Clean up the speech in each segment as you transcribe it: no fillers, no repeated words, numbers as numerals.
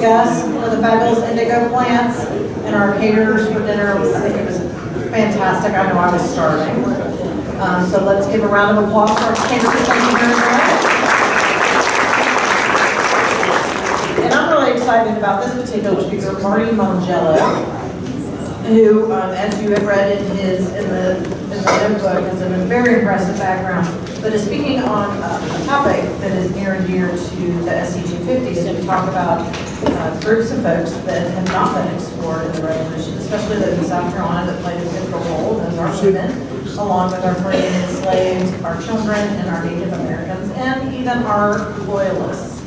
guests for the fabulous indigo plants and our caterers for dinner. I think it was fantastic. I know I was starving. So let's give a round of applause for our caterers. Thank you very much. And I'm really excited about this particular speaker, Marti Mongiello, who, as you have read in the notebook, has a very impressive background, but is speaking on a topic that is near and dear to the SC250 as we talk about groups of folks that have not been explored in the Revolution, especially those in South Carolina that played a pivotal role. Those are women, along with our free and enslaved, our children, and our Native Americans, and even our loyalists.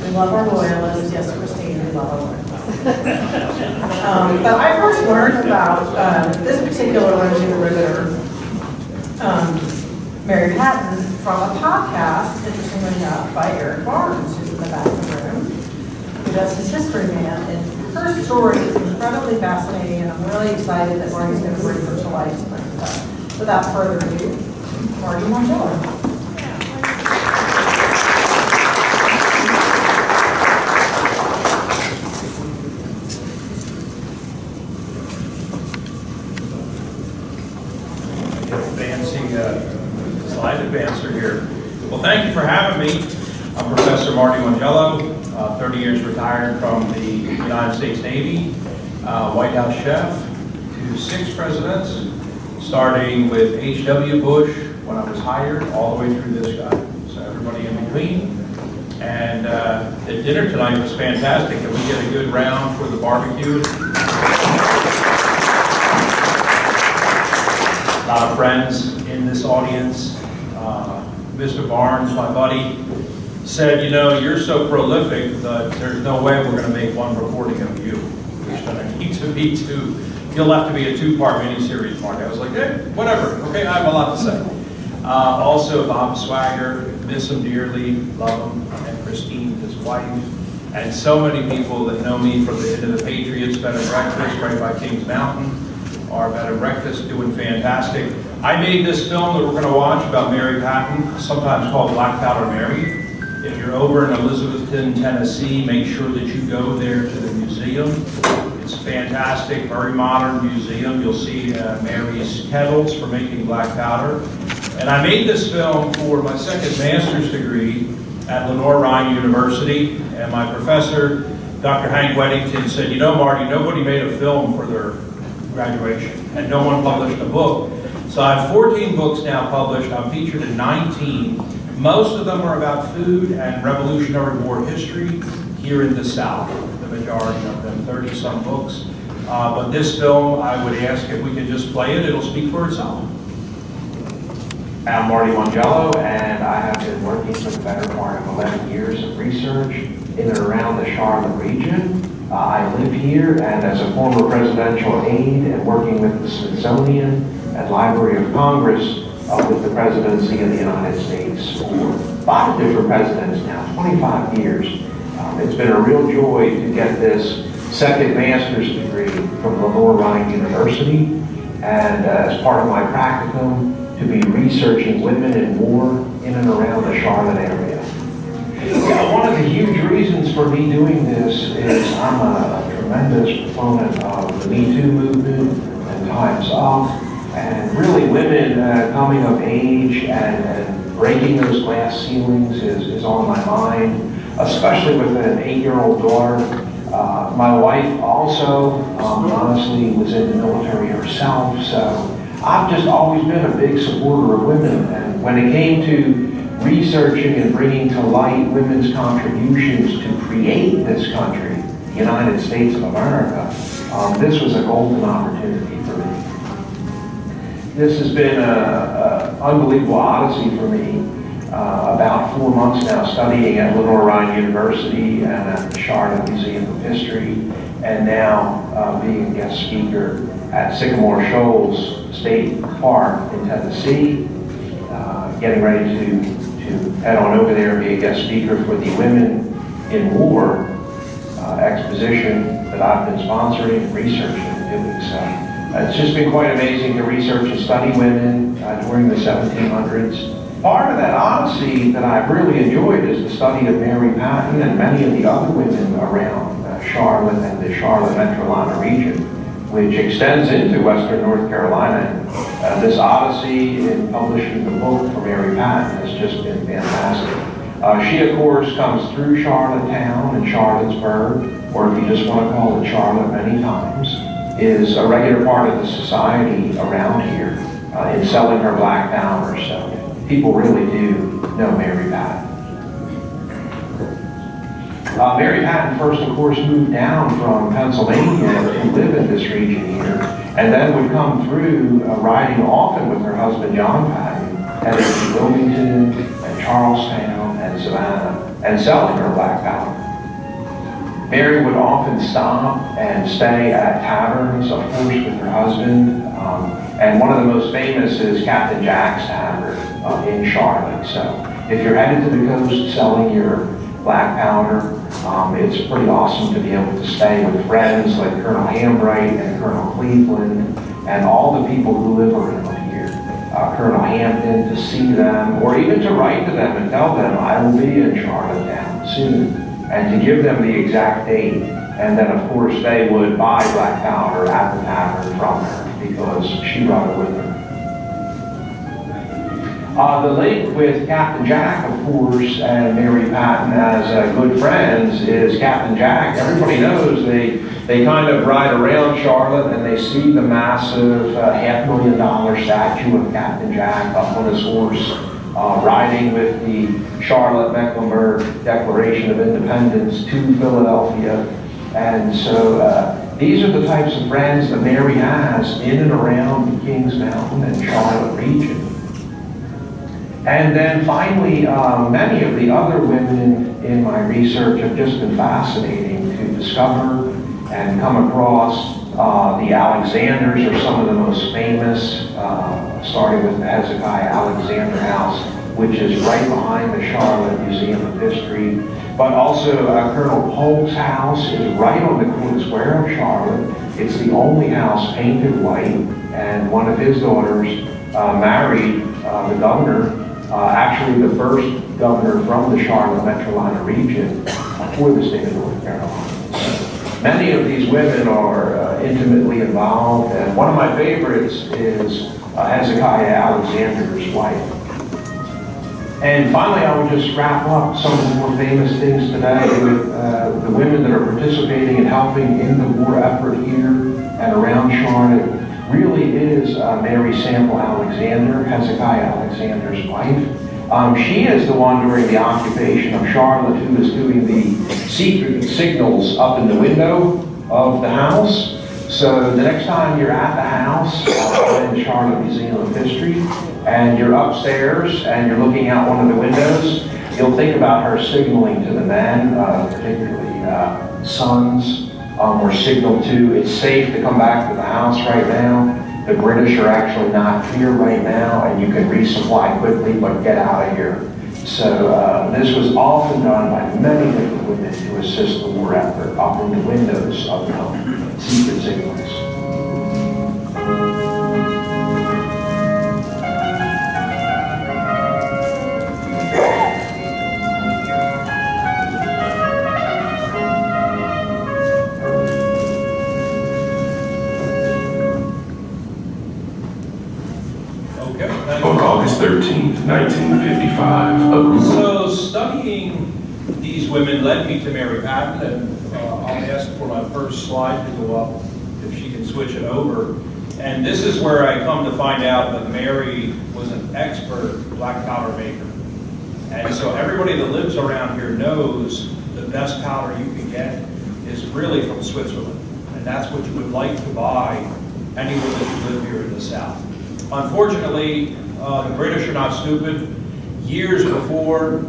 We love our loyalists. Yes, Christine, we love our loyalists. But I first learned about this particular Rosie the Riveter, Marion Patton, from a podcast, interestingly enough, by Eric Barnes, who's in the back of the room, who does his History Man. And her story is incredibly fascinating, and I'm really excited that Marti's going to bring her to life tonight. Without further ado, Marti Mongiello. Slide advancer here. Well, thank you for having me. I'm Professor Marti Mongiello, 30 years retired from the United States Navy, White House chef to 6 presidents, starting with H.W. Bush when I was hired, all the way through this guy. So everybody in between. And the dinner tonight was fantastic. Can we get a good round for the barbecue? A lot of friends in this audience. Mr. Barnes, my buddy, said, you know, you're so prolific that there's no way we're going to make one recording of you. There's going to need to be 2. You'll have to be a 2-part miniseries, Mark. I was like, hey, whatever. Okay, I have a lot to say. Also, Bob Swagger, miss him dearly, love him, and Christine, his wife, and so many people that know me from the End of the Patriots, Bed and Breakfast, right by Kings Mountain. Our Bed and Breakfast doing fantastic. I made this film that we're going to watch about Mary Patton, sometimes called Black Powder Mary. If you're over in Elizabethton, Tennessee, make sure that you go there to the museum. It's fantastic, very modern museum. You'll see Mary's kettles for making black powder. And I made this film for my second master's degree at Lenore Ryan University. And my professor, Dr. Hank Weddington, said, you know, Marti, nobody made a film for their graduation, and no one published a book. So I have 14 books now published. I'm featured in 19. Most of them are about food and Revolutionary War history here in the South, the majority of them, 30-some books. But this film, I would ask if we could just play it, it'll speak for itself. I'm Marti Mongiello, and I have been working for the better part of 11 years of research in and around the Charlotte region. I live here, and as a former presidential aide and working with the Smithsonian and Library of Congress with the presidency of the United States for 5 different presidents now, 25 years. It's been a real joy to get this second master's degree from Lenore Ryan University, and as part of my practicum, to be researching women in war in and around the Charlotte area. Yeah, one of the huge reasons for me doing this is I'm a tremendous proponent of the Me Too movement and Time's Up, and really women coming of age and breaking those glass ceilings is on my mind, especially with an 8-year-old daughter. My wife also, honestly, was in the military herself, so I've just always been a big supporter of women. And when it came to researching and bringing to light women's contributions to create this country, the United States of America, this was a golden opportunity for me. This has been an unbelievable odyssey for me. About 4 months now studying at Lenore Ryan University and at the Charlotte Museum of History, and now being a guest speaker at Sycamore Shoals State Park in Tennessee, getting ready to head on over there and be a guest speaker for the Women in War exposition that I've been sponsoring and researching and doing. So it's just been quite amazing to research and study women during the 1700s. Part of that odyssey that I've really enjoyed is the study of Mary Patton and many of the other women around Charlotte and the Charlotte metropolitan region, which extends into western North Carolina. This odyssey in publishing the book for Mary Patton has just been fantastic. She, of course, comes through Charlottetown and Charlottesburg, or if you just want to call it Charlotte many times, is a regular part of the society around here in selling her black powder. So people really do know Mary Patton. Mary Patton first, of course, moved down from Pennsylvania to live in this region here, and then would come through riding often with her husband, John Patton, heading to Wilmington and Charlestown and Savannah, and selling her black powder. Mary would often stop and stay at taverns, of course, with her husband, and one of the most famous is Captain Jack's Tavern in Charlotte. So if you're headed to the coast selling your black powder, it's pretty awesome to be able to stay with friends like Colonel Hambright and Colonel Cleveland and all the people who live around here. Colonel Hampton, to see them, or even to write to them and tell them, I will be in Charlottetown soon, and to give them the exact date. And then, of course, they would buy black powder at the tavern from her because she brought it with her. The link with Captain Jack, of course, and Mary Patton as good friends is Captain Jack. Everybody knows they kind of ride around Charlotte and they see the massive $500,000 statue of Captain Jack up on his horse, riding with the Charlotte-Mecklenburg Declaration of Independence to Philadelphia. And so these are the types of friends that Mary has in and around the Kings Mountain and Charlotte region. And then finally, many of the other women in my research have just been fascinating to discover and come across. The Alexanders are some of the most famous, starting with the Hezekiah Alexander House, which is right behind the Charlotte Museum of History. But also Colonel Polk's house is right on the Queen Square of Charlotte. It's the only house painted white, and one of his daughters married the governor, actually the first governor from the Charlotte metropolitan region for the state of North Carolina. Many of these women are intimately involved, and one of my favorites is Hezekiah Alexander's wife. And finally, I would just wrap up some of the more famous things today with the women that are participating and helping in the war effort here and around Charlotte. Really is Mary Sample Alexander, Hezekiah Alexander's wife. She is the one during the occupation of Charlotte who is doing the secret signals up in the window of the house. So the next time you're at the house in the Charlotte Museum of History and you're upstairs and you're looking out one of the windows, you'll think about her signaling to the men, particularly sons, or signal to, it's safe to come back to the house right now. The British are actually not here right now, and you can resupply quickly, but get out of here. So this was often done by many different women to assist the war effort up in the windows of the home, secret signals. On August 13th, 1955, a group... So studying these women led me to Mary Patton, and I'll ask for my first slide to go up, if she can switch it over. And this is where I come to find out that Mary was an expert black powder maker. And so everybody that lives around here knows the best powder you can get is really from Switzerland. And that's what you would like to buy anywhere that you live here in the South. Unfortunately, the British are not stupid. Years before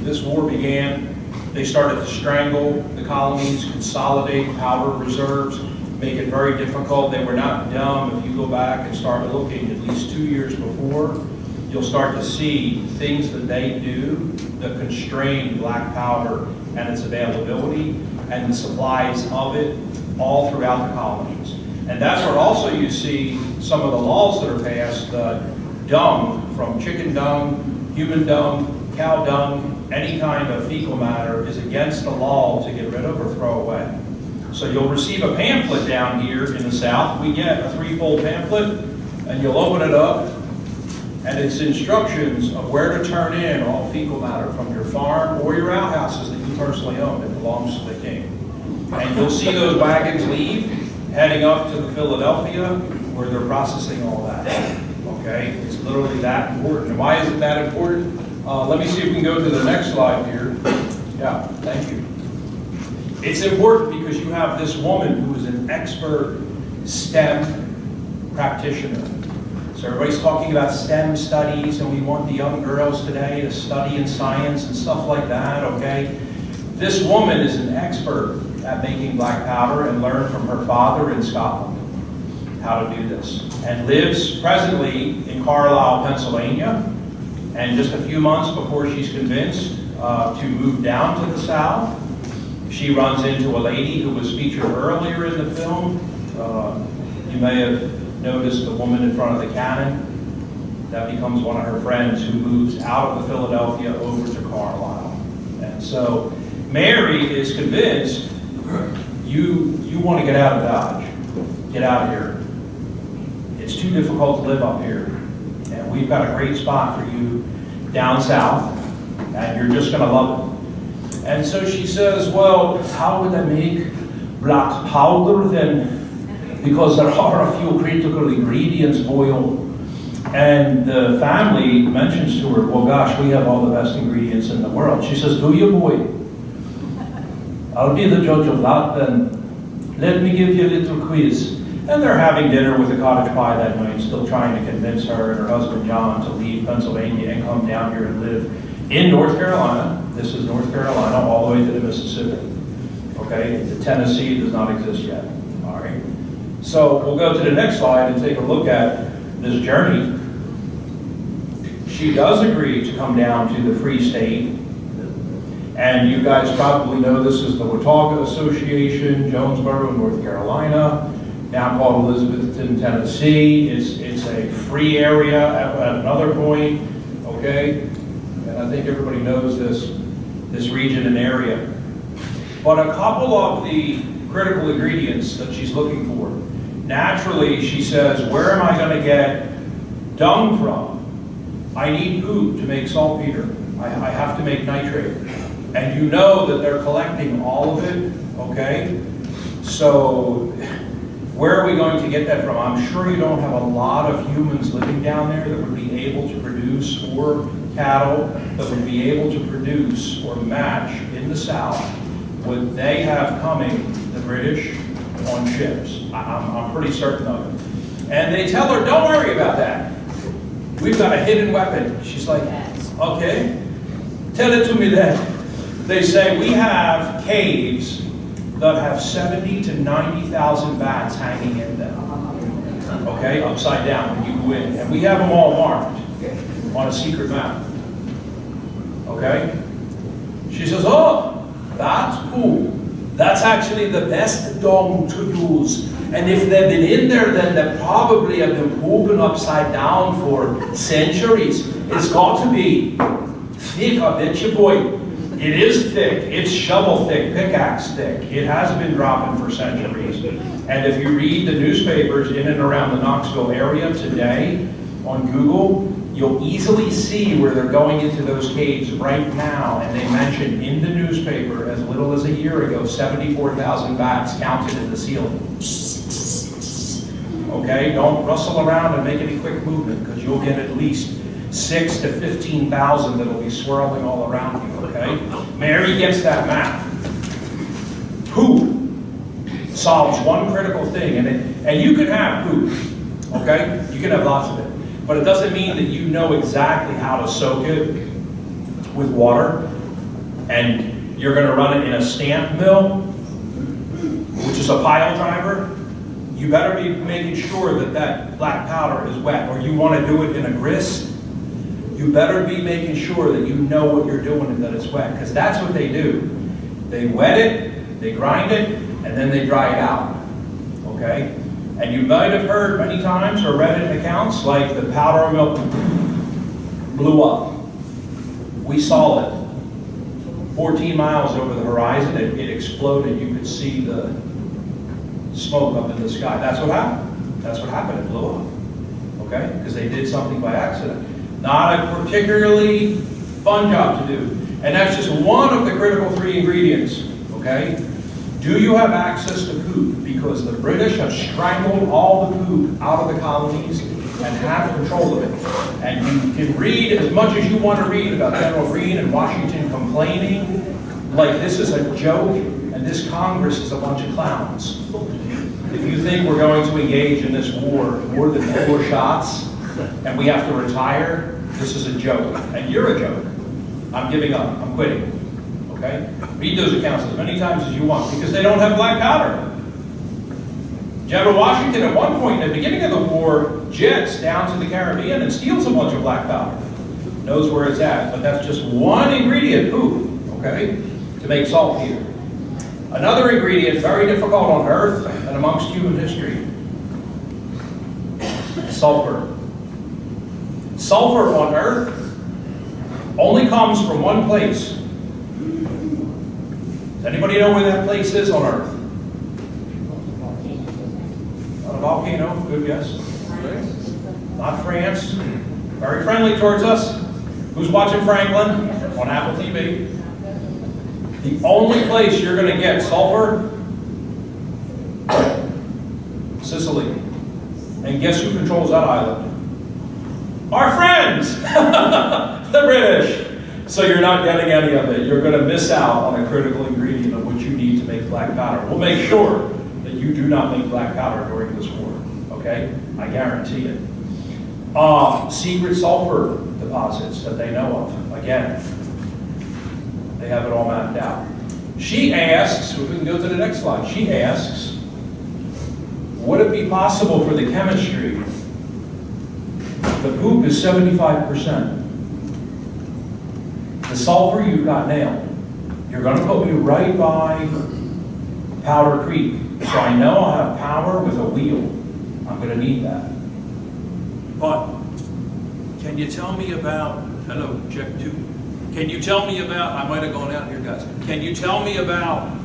this war began, they started to strangle the colonies, consolidate powder reserves, make it very difficult. They were not dumb. If you go back and start looking at least 2 years before, you'll start to see things that they do that constrain black powder and its availability and the supplies of it all throughout the colonies. And that's where also you see some of the laws that are passed. Dung from chicken dung, human dung, cow dung, any kind of fecal matter is against the law to get rid of or throw away. So you'll receive a pamphlet down here in the South. We get a 3-fold pamphlet, and you'll open it up, and it's instructions of where to turn in all fecal matter from your farm or your outhouses that you personally own that belongs to the king. And you'll see those wagons leave, heading up to the Philadelphia, where they're processing all that. Okay, it's literally that important. And why is it that important? Let me see if we can go to the next slide here. Yeah, thank you. It's important because you have this woman who is an expert STEM practitioner. So everybody's talking about STEM studies, and we want the young girls today to study in science and stuff like that, okay? This woman is an expert at making black powder and learned from her father in Scotland how to do this, and lives presently in Carlisle, Pennsylvania. And just a few months before she's convinced to move down to the South, she runs into a lady who was featured earlier in the film. You may have noticed the woman in front of the cannon. That becomes one of her friends who moves out of the Philadelphia over to Carlisle. And so Mary is convinced, you want to get out of Dodge. Get out of here. It's too difficult to live up here. And we've got a great spot for you down south, and you're just going to love it. And so she says, well, how would I make black powder then? Because there are a few critical ingredients, boil. And the family mentions to her, well, gosh, we have all the best ingredients in the world. She says, do you, boy? I'll be the judge of that then. Let me give you a little quiz. And they're having dinner with a cottage pie that night, still trying to convince her and her husband John to leave Pennsylvania and come down here and live in North Carolina. This is North Carolina, all the way to the Mississippi. Okay, the Tennessee does not exist yet. All right. So we'll go to the next slide and take a look at this journey. She does agree to come down to the Free State. And you guys probably know this is the Watauga Association, Jonesboro, North Carolina, now called Elizabethton, Tennessee. It's a free area at another point, okay? And I think everybody knows this region and area. But a couple of the critical ingredients that she's looking for. Naturally, she says, where am I going to get dung from? I need poo to make saltpeter. I have to make nitrate. And you know that they're collecting all of it, okay? So where are we going to get that from? I'm sure you don't have a lot of humans living down there that would be able to produce, or cattle that would be able to produce or match in the South what they have coming, the British, on ships. I'm pretty certain of it. And they tell her, don't worry about that. We've got a hidden weapon. She's like, okay, tell it to me then. They say we have caves that have 70 to 90,000 bats hanging in them. Okay, upside down when you go in. And we have them all marked on a secret map. Okay? She says, oh, that's cool. That's actually the best dung to use. And if they've been in there, then they probably have been pooping upside down for centuries. It's got to be thick, I bet you, boy. It is thick. It's shovel thick, pickaxe thick. It has been dropping for centuries. And if you read the newspapers in and around the Knoxville area today on Google, you'll easily see where they're going into those caves right now. And they mention in the newspaper, as little as a year ago, 74,000 bats counted in the ceiling. Okay, don't rustle around and make any quick movement, because you'll get at least 6 to 15,000 that'll be swirling all around you, okay? Mary gets that map. Poop solves one critical thing, and you can have poop, okay? You can have lots of it. But it doesn't mean that you know exactly how to soak it with water, and you're gonna run it in a stamp mill, which is a pile driver. You better be making sure that that black powder is wet, or you wanna do it in a grist. You better be making sure that you know what you're doing and that it's wet, because that's what they do. They wet it, they grind it, and then they dry it out, okay? And you might have heard many times or read in accounts like the powder mill blew up. We saw it. 14 miles over the horizon, it exploded. You could see the smoke up in the sky. That's what happened. That's what happened. It blew up. Okay? Because they did something by accident. Not a particularly fun job to do. And that's just one of the critical 3 ingredients. Okay? Do you have access to poop? Because the British have strangled all the poop out of the colonies and have control of it. And you can read as much as you want to read about General Greene and Washington complaining like this is a joke and this Congress is a bunch of clowns. If you think we're going to engage in this war more than 4 shots and we have to retire, this is a joke. And you're a joke. I'm giving up. I'm quitting. Okay? Read those accounts as many times as you want because they don't have black powder. General Washington at one point, at the beginning of the war, jets down to the Caribbean and steals a bunch of black powder. Knows where it's at, but that's just one ingredient, poop, okay, to make salt here. Another ingredient very difficult on Earth and amongst human history, sulfur. Sulfur on Earth only comes from one place. Does anybody know where that place is on Earth? Not a volcano, good guess. Not France. Very friendly towards us. Who's watching Franklin on Apple TV? The only place you're going to get sulfur, Sicily. And guess who controls that island? Our friends, the British. So you're not getting any of it. You're going to miss out on a critical ingredient of what you need to make black powder. We'll make sure that you do not make black powder during this war. Okay? I guarantee it. Secret sulfur deposits that they know of. Again, they have it all mapped out. She asks, if we can go to the next slide, she asks, would it be possible for the chemistry? The poop is 75%. The sulfur you've got nailed. You're going to put me right by Powder Creek. So I know I'll have power with a wheel. I'm going to need that. But can you tell me about, hello, check 2. Can you tell me about, I might have gone out here, guys. Can you tell me about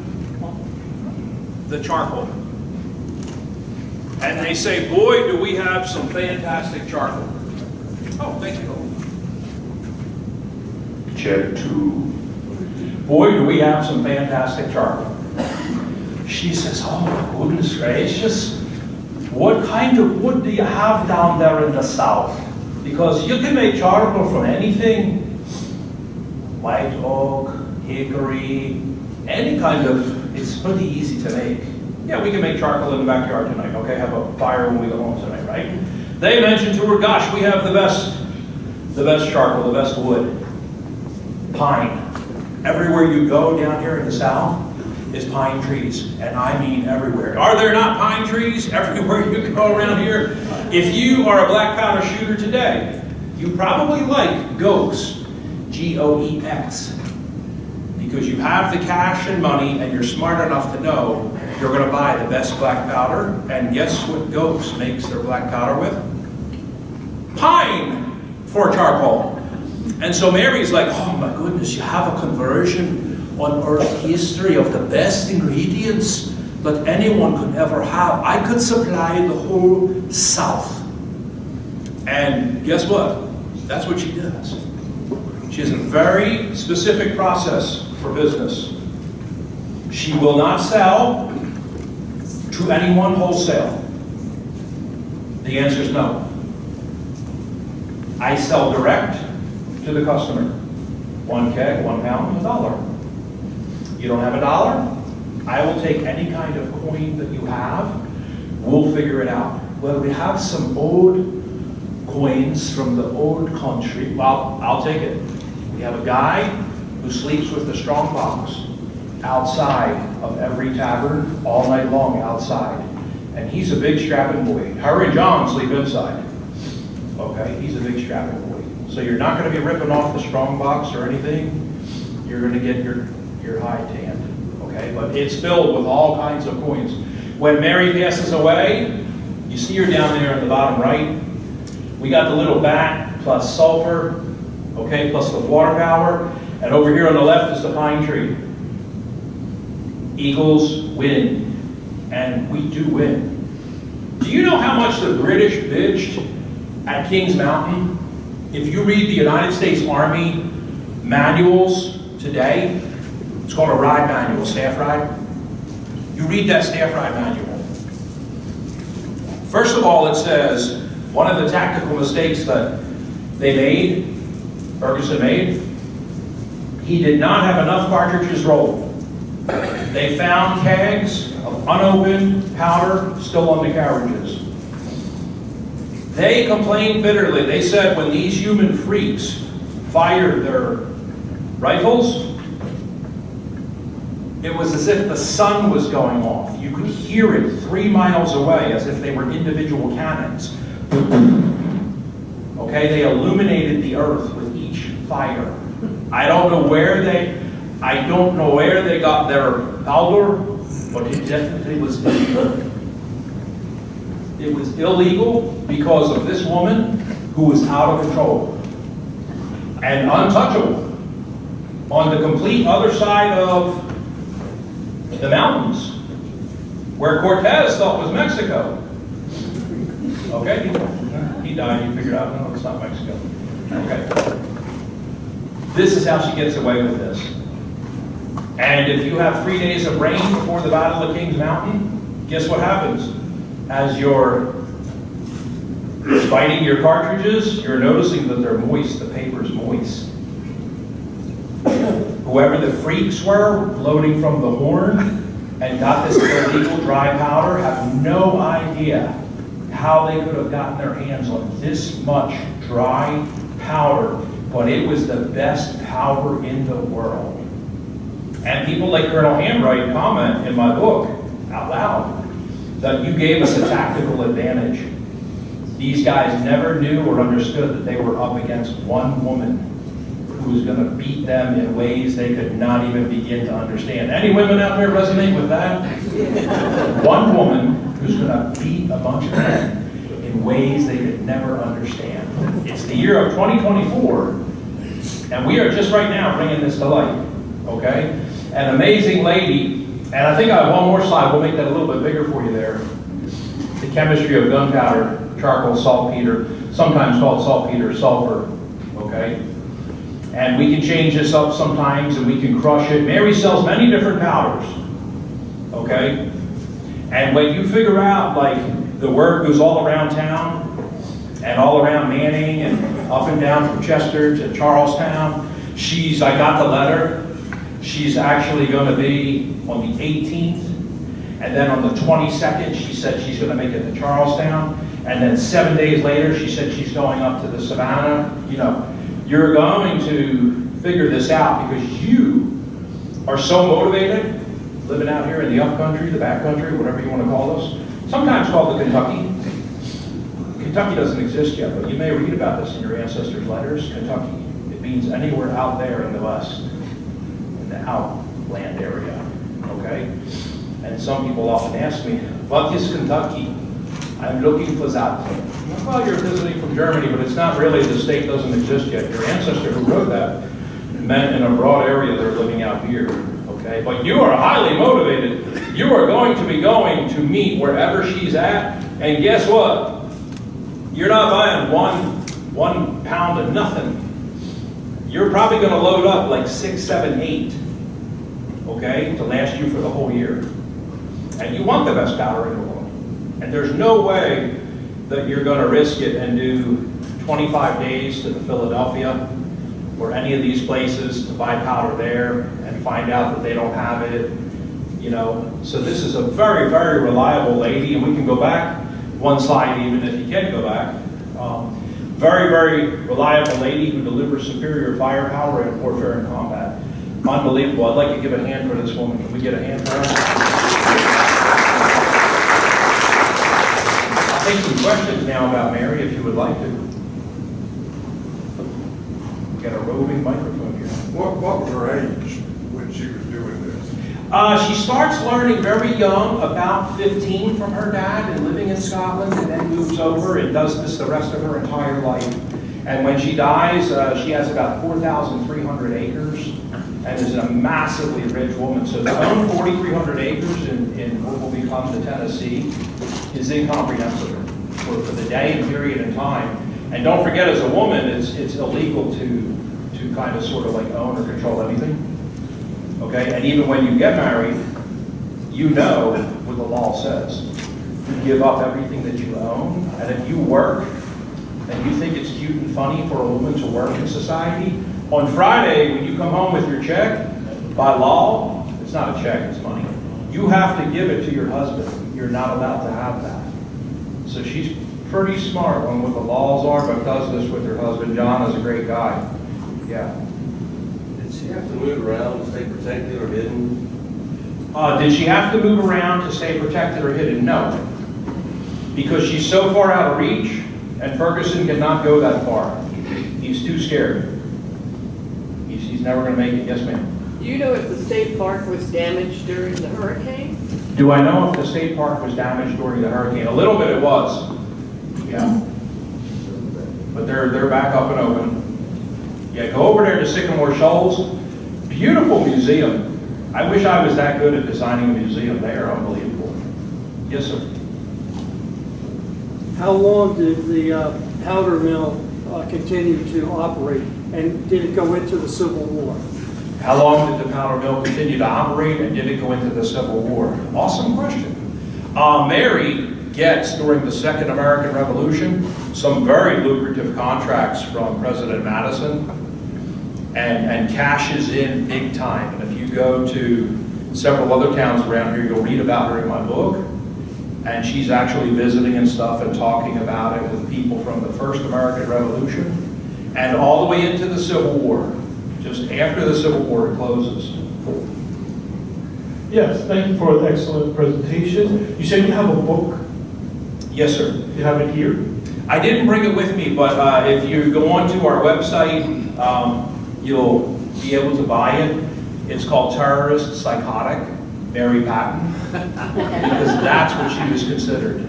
the charcoal? And they say, boy, do we have some fantastic charcoal. Oh, thank you. Check 2. Boy, do we have some fantastic charcoal. She says, oh my goodness gracious, what kind of wood do you have down there in the south? Because you can make charcoal from anything. White oak, hickory, any kind of, it's pretty easy to make. Yeah, we can make charcoal in the backyard tonight, okay? Have a fire when we go home tonight, right? They mentioned to her, gosh, we have the best charcoal, the best wood. Pine. Everywhere you go down here in the south is pine trees, and I mean everywhere. Are there not pine trees everywhere you go around here? If you are a black powder shooter today, you probably like GOEX, G-O-E-X, because you have the cash and money and you're smart enough to know you're going to buy the best black powder, and guess what GOEX makes their black powder with? Pine for charcoal. And so Mary's like, oh my goodness, you have a conversion on Earth history of the best ingredients that anyone could ever have. I could supply the whole South. And guess what? That's what she does. She has a very specific process for business. She will not sell to anyone wholesale. The answer is no. I sell direct to the customer. 1 keg, 1 pound, $1. You don't have $1? I will take any kind of coin that you have. We'll figure it out. Well, we have some old coins from the old country. Well, I'll take it. We have a guy who sleeps with the strong box outside of every tavern all night long outside. And he's a big strapping boy. Her and John sleep inside. Okay, he's a big strapping boy. So you're not going to be ripping off the strong box or anything. You're going to get your hide tanned. Okay, but it's filled with all kinds of coins. When Mary passes away, you see her down there at the bottom right. We got the little bat plus sulfur, okay, plus the water power. And over here on the left is the pine tree. Eagles win. and we do win. Do you know how much the British bitched at Kings Mountain? If you read the United States Army manuals today, it's called a ride manual, staff ride. You read that staff ride manual. First of all, it says, one of the tactical mistakes that Ferguson made, he did not have enough cartridges rolled. They found kegs of unopened powder still on the carriages. They complained bitterly. They said when these human freaks fired their rifles, it was as if the sun was going off. You could hear it 3 miles away as if they were individual cannons. Okay, they illuminated the earth with each fire. I don't know where they got their powder, but it definitely was illegal. It was illegal because of this woman who was out of control and untouchable. On the complete other side of the mountains, where Cortez thought was Mexico. Okay, he died, you figured out, no, it's not Mexico. Okay. This is how she gets away with this. And if you have 3 days of rain before the Battle of Kings Mountain, guess what happens? As you're biting your cartridges, you're noticing that they're moist, the paper's moist. Whoever the freaks were loading from the horn and got this illegal dry powder have no idea how they could have gotten their hands on this much dry powder, but it was the best powder in the world. And people like Colonel Hambright comment in my book out loud that you gave us a tactical advantage. These guys never knew or understood that they were up against one woman who was going to beat them in ways they could not even begin to understand. Any women out there resonate with that? One woman who's going to beat a bunch of men in ways they could never understand. It's the year of 2024, and we are just right now bringing this to light, okay? An amazing lady, and I think I have one more slide. We'll make that a little bit bigger for you there. The chemistry of gunpowder, charcoal, saltpeter, sometimes called saltpeter, sulfur, okay? And we can change this up sometimes and we can crush it. Mary sells many different powders, okay? And when you figure out, like, the word goes all around town and all around Manning and up and down from Chester to Charlestown, I got the letter, she's actually going to be on the 18th, and then on the 22nd, she said she's going to make it to Charlestown, and then 7 days later, she said she's going up to the Savannah. You know, you're going to figure this out because you are so motivated, living out here in the upcountry, the backcountry, whatever you want to call us, sometimes called the Kentucky. Kentucky doesn't exist yet, but you may read about this in your ancestors' letters. Kentucky, it means anywhere out there in the west, in the outland area, okay? And some people often ask me, what is Kentucky? I'm looking for that. Well, you're visiting from Germany, but it's not really, the state doesn't exist yet. Your ancestor who wrote that meant in a broad area they're living out here, okay? But you are highly motivated. You are going to be going to meet wherever she's at, and guess what? You're not buying one pound of nothing. You're probably going to load up like 6, 7, 8, okay, to last you for the whole year. And you want the best powder in the world. And there's no way that you're going to risk it and do 25 days to the Philadelphia or any of these places to buy powder there and find out that they don't have it, you know. So this is a very, very reliable lady, and we can go back one slide even if you can go back. Very, very reliable lady who delivers superior firepower in warfare and combat. Unbelievable. I'd like to give a hand for this woman. Can we get a hand for her? I'll take some questions now about Mary if you would like to. We've got a roving microphone here. What was her age when she was doing this? She starts learning very young, about 15 from her dad and living in Scotland, and then moves over and does this the rest of her entire life. And when she dies, she has about 4,300 acres, and is a massively rich woman. So to own 4,300 acres in what will become the Tennessee is incomprehensible for the day and period in time. And don't forget, as a woman, it's illegal to kind of sort of like own or control anything. Okay, and even when you get married, you know what the law says. You give up everything that you own, and if you work and you think it's cute and funny for a woman to work in society, on Friday when you come home with your check, by law, it's not a check, it's money. You have to give it to your husband. You're not allowed to have that. So she's pretty smart on what the laws are, but does this with her husband. John is a great guy. Yeah. Did she have to move around to stay protected or hidden? Did she have to move around to stay protected or hidden? No. Because she's so far out of reach, and Ferguson cannot go that far. He's too scared. He's never going to make it. Yes, ma'am? Do you know if the state park was damaged during the hurricane? Do I know if the state park was damaged during the hurricane? A little bit it was. Yeah. But they're back up and open. Yeah, go over there to Sycamore Shoals. Beautiful museum. I wish I was that good at designing a museum. They are unbelievable. Yes, sir. How long did the powder mill continue to operate, and did it go into the Civil War? How long did the powder mill continue to operate, and did it go into the Civil War? Awesome question. Mary gets, during the Second American Revolution, some very lucrative contracts from President Madison, and cashes in big time. And if you go to several other towns around here, you'll read about her in my book. And she's actually visiting and stuff and talking about it with people from the First American Revolution and all the way into the Civil War. Just after the Civil War, it closes. Yes, thank you for the excellent presentation. You said you have a book. Yes, sir. You have it here? I didn't bring it with me, but if you go onto our website, you'll be able to buy it. It's called Terrorist Psychotic, Mary Patton, because that's what she was considered.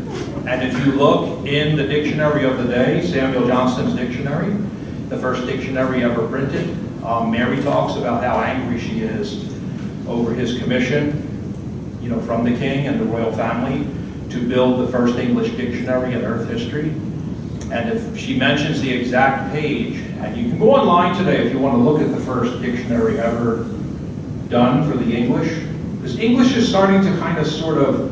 And if you look in the dictionary of the day, Samuel Johnston's dictionary, the first dictionary ever printed, Mary talks about how angry she is over his commission, you know, from the king and the royal family to build the first English dictionary in Earth history. And if she mentions the exact page, and you can go online today if you want to look at the first dictionary ever done for the English, because English is starting to kind of sort of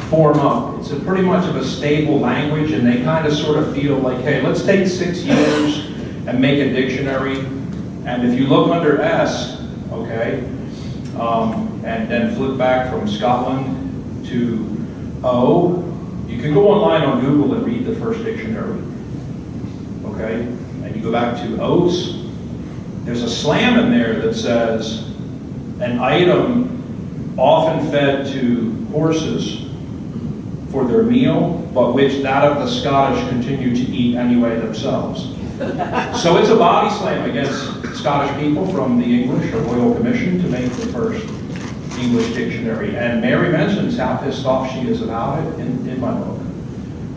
form up. It's a pretty much of a stable language, and they kind of sort of feel like, hey, let's take 6 years and make a dictionary. And if you look under S, okay, and then flip back from Scotland to O, you can go online on Google and read the first dictionary, okay? And you go back to oaths, there's a slam in there that says, an item often fed to horses for their meal, but which that of the Scottish continue to eat anyway themselves. So it's a body slam against Scottish people from the English or Royal Commission to make the first English dictionary. And Mary mentions how pissed off she is about it in my book.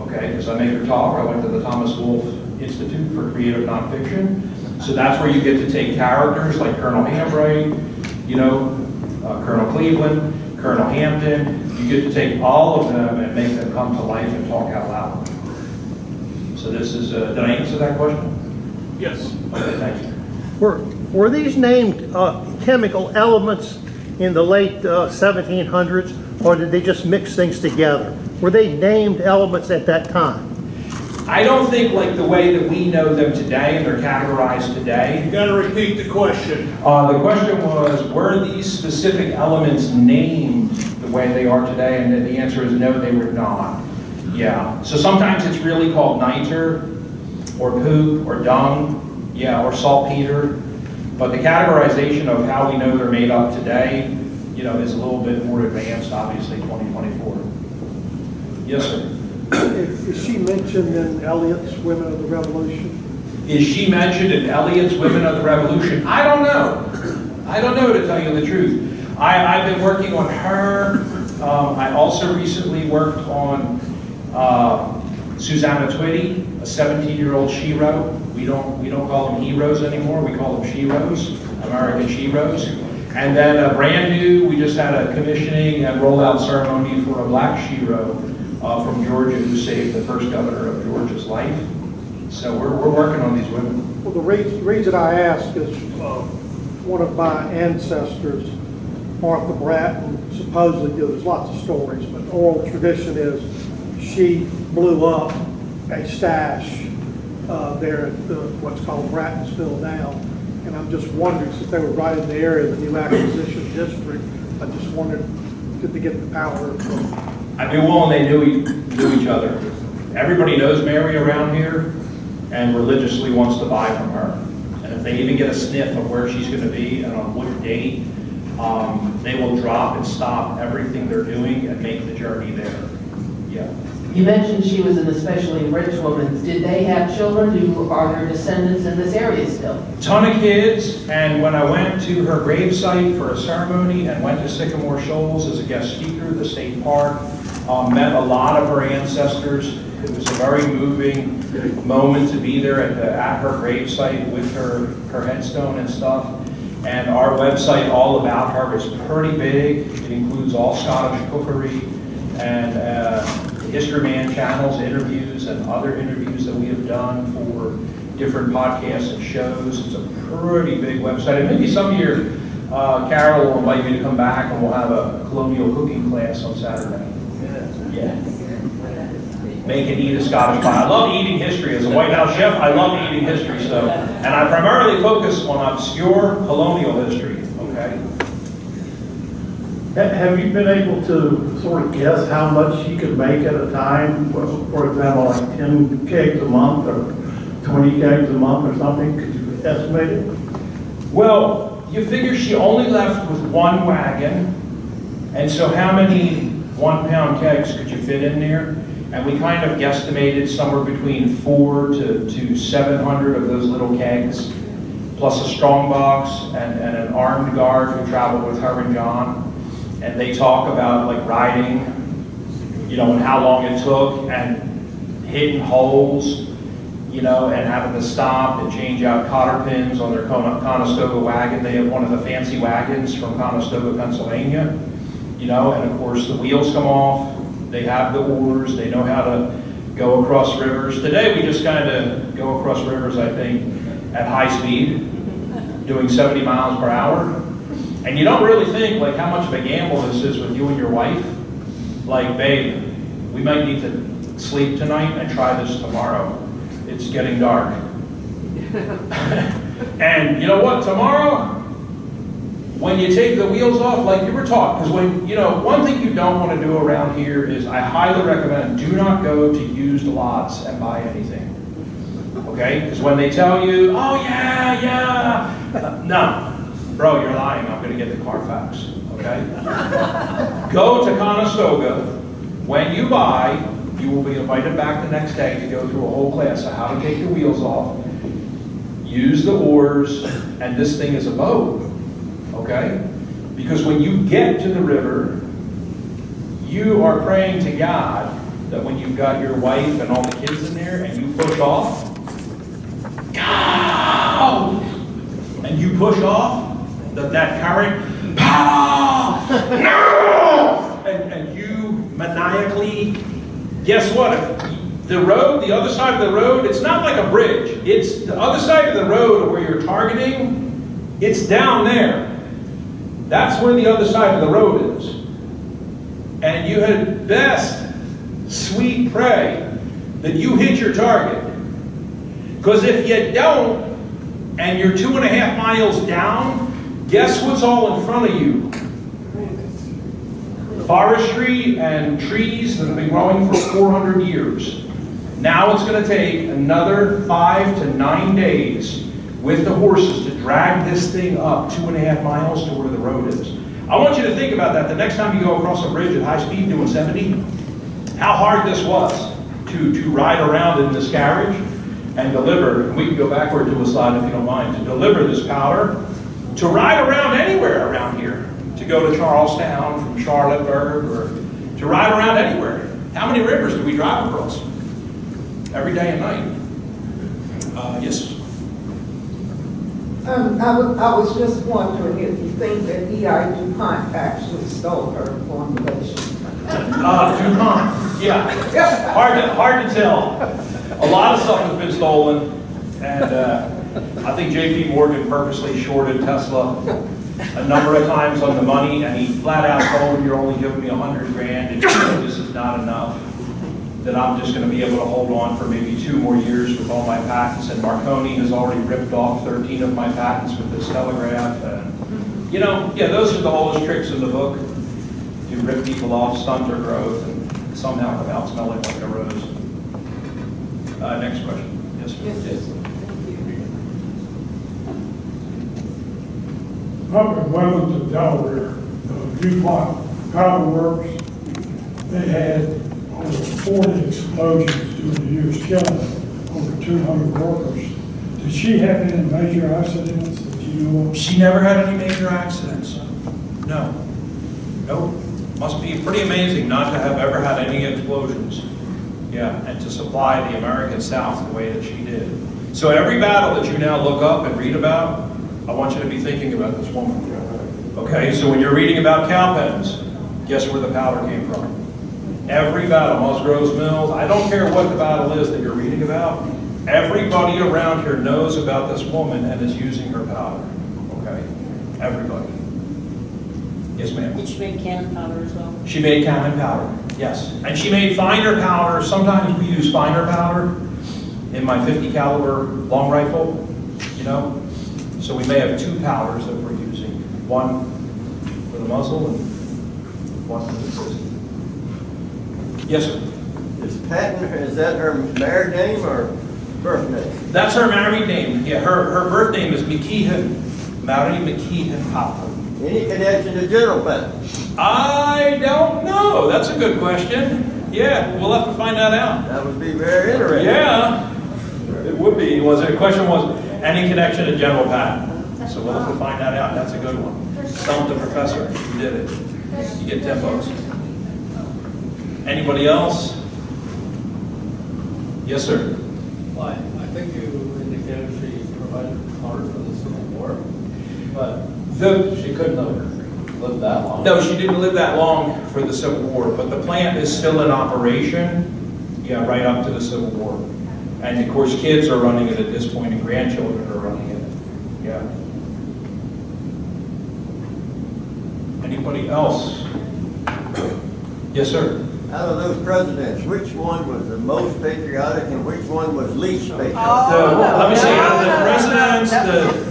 Okay, because I make her talk. I went to the Thomas Wolfe Institute for Creative Nonfiction. So that's where you get to take characters like Colonel Hambright, you know, Colonel Cleveland, Colonel Hampton. You get to take all of them and make them come to life and talk out loud. So this is, did I answer that question? Yes. Okay, thank you. Were these named chemical elements in the late 1700s, or did they just mix things together? Were they named elements at that time? I don't think like the way that we know them today and they're categorized today. You got to repeat the question. The question was, were these specific elements named the way they are today? And the answer is no, they were not. Yeah, so sometimes it's really called niter, or poop, or dung, yeah, or saltpeter. But the categorization of how we know they're made up today, you know, is a little bit more advanced, obviously, 2024. Yes, sir. Is she mentioned in Eliot's Women of the Revolution? Is she mentioned in Eliot's Women of the Revolution? I don't know. I don't know, to tell you the truth. I've been working on her. I also recently worked on Susanna Twitty, a 17-year-old shero. We don't call them heroes anymore. We call them sheroes, American sheroes. And then brand new, we just had a commissioning and rollout ceremony for a black shero from Georgia who saved the first governor of Georgia's life. So we're working on these women. Well, the reason I ask is one of my ancestors, Martha Bratton, supposedly, there's lots of stories, but oral tradition is she blew up a stash there at what's called Brattonsville now. And I'm just wondering, since they were right in the area of the new acquisition district, I just wondered, did they get the power from? I'd be willing they knew each other. Everybody knows Mary around here and religiously wants to buy from her. And if they even get a sniff of where she's going to be and on what date, they will drop and stop everything they're doing and make the journey there. Yeah. You mentioned she was an especially rich woman. Did they have children who are their descendants in this area still? Ton of kids, and when I went to her gravesite for a ceremony and went to Sycamore Shoals as a guest speaker at the state park, met a lot of her ancestors. It was a very moving moment to be there at her gravesite with her headstone and stuff. And our website, all about her, is pretty big. It includes all Scottish cookery and History Man channels, interviews, and other interviews that we have done for different podcasts and shows. It's a pretty big website. And maybe some year, Carol will invite me to come back and we'll have a colonial cooking class on Saturday. Yeah. Make and eat a Scottish pie. I love eating history. As a White House chef, I love eating history. So, and I primarily focus on obscure colonial history. Okay. Have you been able to sort of guess how much you could make at a time? For example, like 10 kegs a month or 20 kegs a month or something? Could you estimate it? Well, you figure she only left with one wagon, and so how many 1 pound kegs could you fit in there? And we kind of guesstimated somewhere between 400 to 700 of those little kegs, plus a strong box and an armed guard who traveled with her and John. And they talk about like riding, you know, and how long it took and hitting holes, you know, and having to stop and change out cotter pins on their Conestoga wagon. They have one of the fancy wagons from Conestoga, Pennsylvania, you know, and of course the wheels come off. They have the oars. They know how to go across rivers. Today we just kind of go across rivers, I think, at high speed, doing 70 miles per hour. And you don't really think like how much of a gamble this is with you and your wife. Like, babe, we might need to sleep tonight and try this tomorrow. It's getting dark. And you know what, tomorrow, when you take the wheels off, like you were taught, because when, you know, one thing you don't want to do around here is I highly recommend do not go to used lots and buy anything. Okay? Because when they tell you, oh yeah, no. Bro, you're lying. I'm going to get the Carfax, okay? Go to Conestoga. When you buy, you will be invited back the next day to go through a whole class of how to take the wheels off, use the oars, and this thing is a boat, okay? Because when you get to the river, you are praying to God that when you've got your wife and all the kids in there and you push off, go! And you push off, that current, paddle, no! And you maniacally, guess what? If the road, the other side of the road, it's not like a bridge. It's the other side of the road where you're targeting, it's down there. That's where the other side of the road is. And you had best sweet pray that you hit your target. Because if you don't, and you're 2.5 miles down, guess what's all in front of you? Forestry and trees that have been growing for 400 years. Now it's going to take another 5 to 9 days with the horses to drag this thing up 2.5 miles to where the road is. I want you to think about that the next time you go across a bridge at high speed doing 70, how hard this was to ride around in this carriage and deliver, and we can go backward to a slide if you don't mind, to deliver this powder, to ride around anywhere around here, to go to Charlestown from Charlottesburg, or to ride around anywhere. How many rivers do we drive across? Every day and night. Yes? I was just wondering if you think that E.I. DuPont actually stole her formulation. DuPont, yeah. Hard to tell. A lot of stuff has been stolen, and I think J.P. Morgan purposely shorted Tesla a number of times on the money, and he flat out told, you're only giving me 100 grand, and this is not enough, that I'm just going to be able to hold on for maybe 2 more years with all my patents, and Marconi has already ripped off 13 of my patents with this telegraph, and, you know, yeah, those are the oldest tricks in the book. You rip people off, stunt their growth, and somehow come out smelling like a rose. Next question. Yes, sir. Up in Wellington, Delaware, DuPont Powder Works, they had over 40 explosions during the years, killing over 200 workers. Did she have any major accidents that you know of? She never had any major accidents. No. Nope. Must be pretty amazing not to have ever had any explosions. Yeah, and to supply the American South the way that she did. So every battle that you now look up and read about, I want you to be thinking about this woman. Okay, so when you're reading about cowpens, guess where the powder came from? Every battle, Musgrove's Mills, I don't care what the battle is that you're reading about, everybody around here knows about this woman and is using her powder. Okay? Everybody. Yes, ma'am. Did she make cannon powder as well? She made cannon powder, yes. And she made finer powder. Sometimes we use finer powder in my 50 caliber long rifle, you know? So we may have 2 powders that we're using. One for the muzzle and one for the system. Yes, sir. Is Patton, is that her married name or birth name? That's her married name. Yeah, her birth name is McKeehan, Marion McKeehan Patton. Any connection to General Patton? I don't know. That's a good question. Yeah, we'll have to find that out. That would be very interesting. Yeah, it would be. The question was, any connection to General Patton? So we'll have to find that out. That's a good one. Tell the professor you did it. You get 10 bucks. Anybody else? Yes, sir. Well, I think you indicated she provided powder for the Civil War, but she couldn't have lived that long. No, she didn't live that long for the Civil War, but the plant is still in operation, yeah, right up to the Civil War. And of course, kids are running it at this point, and grandchildren are running it, yeah. Anybody else? Yes, sir. Out of those presidents, which one was the most patriotic and which one was least patriotic? Let me see, out of the presidents,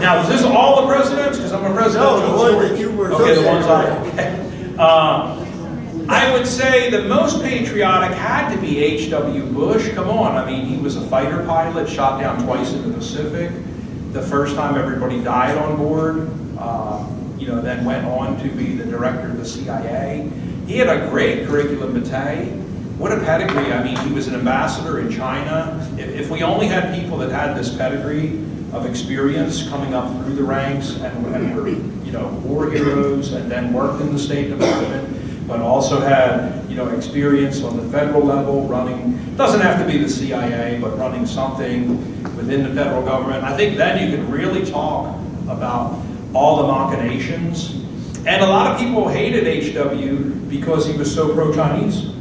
now is this all the presidents? Because I'm a presidential. No, the ones that you were okay, the ones I would say the most patriotic had to be H.W. Bush. Come on, I mean, he was a fighter pilot, shot down twice in the Pacific. The first time everybody died on board, you know, then went on to be the director of the CIA. He had a great curriculum vitae. What a pedigree. I mean, he was an ambassador in China. If we only had people that had this pedigree of experience coming up through the ranks and were, you know, war heroes and then worked in the State Department, but also had, you know, experience on the federal level running, doesn't have to be the CIA, but running something within the federal government. I think then you can really talk about all the machinations. And a lot of people hated H.W. because he was so pro-Chinese.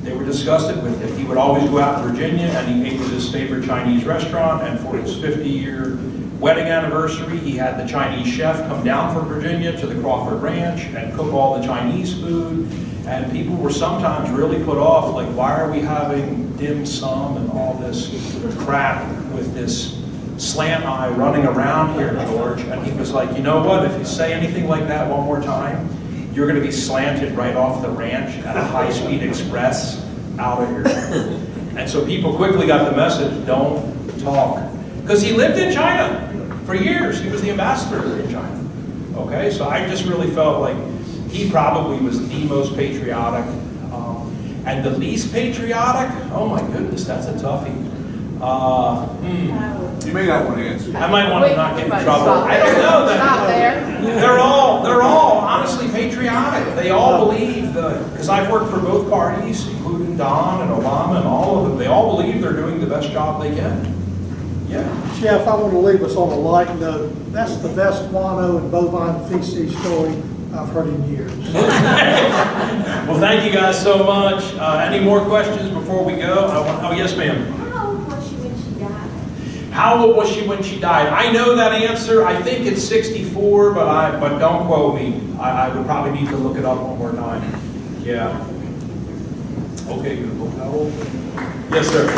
They were disgusted with him. He would always go out to Virginia and he ate at his favorite Chinese restaurant, and for his 50-year wedding anniversary, he had the Chinese chef come down from Virginia to the Crawford Ranch and cook all the Chinese food. And people were sometimes really put off, like, why are we having dim sum and all this crap with this slant eye running around here, George? And he was like, you know what, if you say anything like that one more time, you're going to be slanted right off the ranch at a high-speed express out of here. And so people quickly got the message, don't talk. Because he lived in China for years. He was the ambassador in China. Okay, so I just really felt like he probably was the most patriotic. And the least patriotic, oh my goodness, that's a toughie. You may not want to answer. I might want to not get in trouble. I don't know that. They're all honestly patriotic. They all believe because I've worked for both parties, including Don and Obama and all of them. They all believe they're doing the best job they can. Yeah. Chef, I want to leave us on a light note. That's the best guano and bovine feces story I've heard in years. Well, thank you guys so much. Any more questions before we go? Oh, yes, ma'am. How old was she when she died? How old was she when she died? I know that answer. I think it's 64, but don't quote me. I would probably need to look it up one more time. Yeah. Okay, beautiful. How old? Yes, sir.